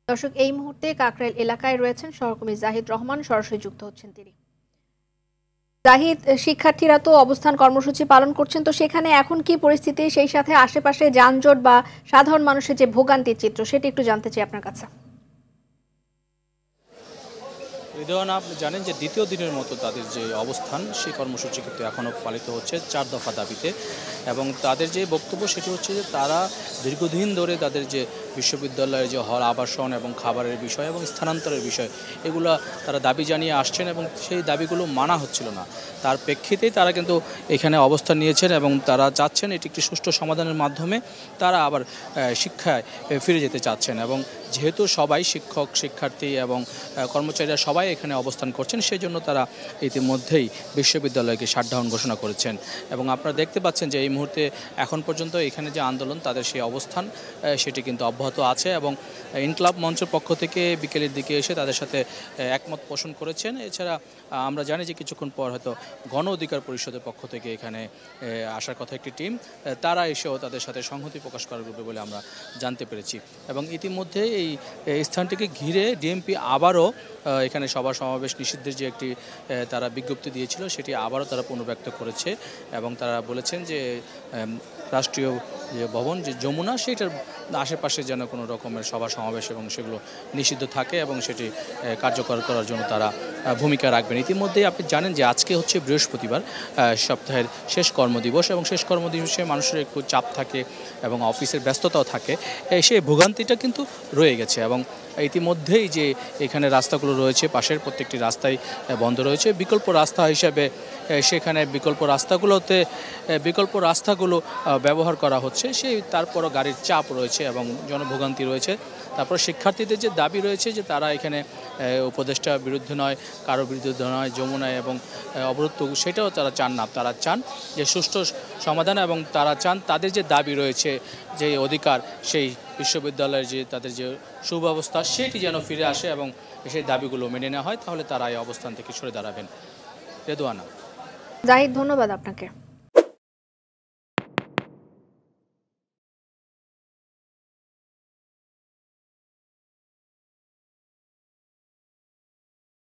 দর্শক, এই মুহূর্তে কাকরাইল এলাকায় রয়েছেন সহকর্মী জাহিদ রহমান, সরাসরি যুক্ত হচ্ছেন তিনি। জাহিদ, শিক্ষার্থীরা তো অবস্থান কর্মসূচি পালন করছেন, তো সেখানে এখন কি পরিস্থিতি, সেই সাথে আশেপাশে যানজট বা সাধারণ মানুষের যে ভোগান্তির চিত্র সেটা একটু জানতে চাই আপনার কাছে। আপনি জানেন যে দ্বিতীয় দিনের মতো তাদের যে অবস্থান সেই কর্মসূচি কিন্তু এখনও পালিত হচ্ছে 4 দফা দাবিতে, এবং তাদের যে বক্তব্য সেটি হচ্ছে যে তারা দীর্ঘদিন ধরে তাদের যে বিশ্ববিদ্যালয়ের যে হল আবাসন এবং খাবারের বিষয় এবং স্থানান্তরের বিষয় এগুলো তারা দাবি জানিয়ে আসছেন এবং সেই দাবিগুলো মানা হচ্ছিল না। তার প্রেক্ষিতেই তারা কিন্তু এখানে অবস্থান নিয়েছেন এবং তারা চাচ্ছেন এটি একটি সুষ্ঠু সমাধানের মাধ্যমে তারা আবার শিক্ষায় ফিরে যেতে চাচ্ছেন। এবং যেহেতু সবাই শিক্ষক, শিক্ষার্থী এবং কর্মচারীরা সবাই এখানে অবস্থান করছেন, সেই জন্য তারা ইতিমধ্যেই বিশ্ববিদ্যালয়কে শাটডাউন ঘোষণা করেছেন। এবং আপনারা দেখতে পাচ্ছেন যে এই মুহূর্তে এখন পর্যন্ত এখানে যে আন্দোলন তাদের সেই অবস্থান সেটি কিন্তু অব্যাহত আছে। এবং ইনকলাব মঞ্চের পক্ষ থেকে বিকেলের দিকে এসে তাদের সাথে একমত পোষণ করেছেন। এছাড়া আমরা জানি যে কিছুক্ষণ পর হয়তো গণ অধিকার পরিষদের পক্ষ থেকে এখানে আসার কথা একটি টিম, তারা এসেও তাদের সাথে সংহতি প্রকাশ করার গ্রুপে বলে আমরা জানতে পেরেছি। এবং ইতিমধ্যে এই স্থানটিকে ঘিরে ডিএমপি আবারও এখানে সভা সমাবেশ নিষিদ্ধের যে একটি তারা বিজ্ঞপ্তি দিয়েছিল সেটি আবারও তারা পুনর্ব্যক্ত করেছে। এবং তারা বলেছেন যে রাষ্ট্রীয় যে ভবন যে যমুনা সেটার আশেপাশে যেন কোনো রকমের সভা সমাবেশ এবং সেগুলো নিষিদ্ধ থাকে এবং সেটি কার্যকর করার জন্য তারা ভূমিকা রাখবেন। ইতিমধ্যেই আপনি জানেন যে আজকে হচ্ছে বৃহস্পতিবার, সপ্তাহের শেষ কর্মদিবস, এবং শেষ কর্মদিবসে মানুষের একটু চাপ থাকে এবং অফিসের ব্যস্ততাও থাকে, সেই ভোগান্তিটা কিন্তু রয়ে গেছে। এবং ইতিমধ্যেই যে এখানে রাস্তাগুলো রয়েছে পাশের প্রত্যেকটি রাস্তাই বন্ধ রয়েছে। বিকল্প রাস্তা হিসাবে সেখানে বিকল্প রাস্তাগুলো ব্যবহার করা হচ্ছে, সেই তারপরও গাড়ির চাপ রয়েছে এবং জনভোগান্তি রয়েছে। তারপর শিক্ষার্থীদের যে দাবি রয়েছে যে তারা এখানে উপদেষ্টার বিরুদ্ধে নয়, কারোর বিরুদ্ধে নয়, যমুনায় এবং অবরোধ, সেটাও তারা চান না। তারা চান যে সুষ্ঠু সমাধান এবং তারা চান তাদের যে দাবি রয়েছে, যে অধিকার, সেই বিশ্ববিদ্যালয়ের যে তাদের যে সুব্যবস্থা সেটি যেন ফিরে আসে এবং সেই দাবিগুলো মেনে নেওয়া হয়, তাহলে তারা এই অবস্থান থেকে সরে দাঁড়াবেন। রেদওয়ানা। জাহিদ, ধন্যবাদ আপনাকে।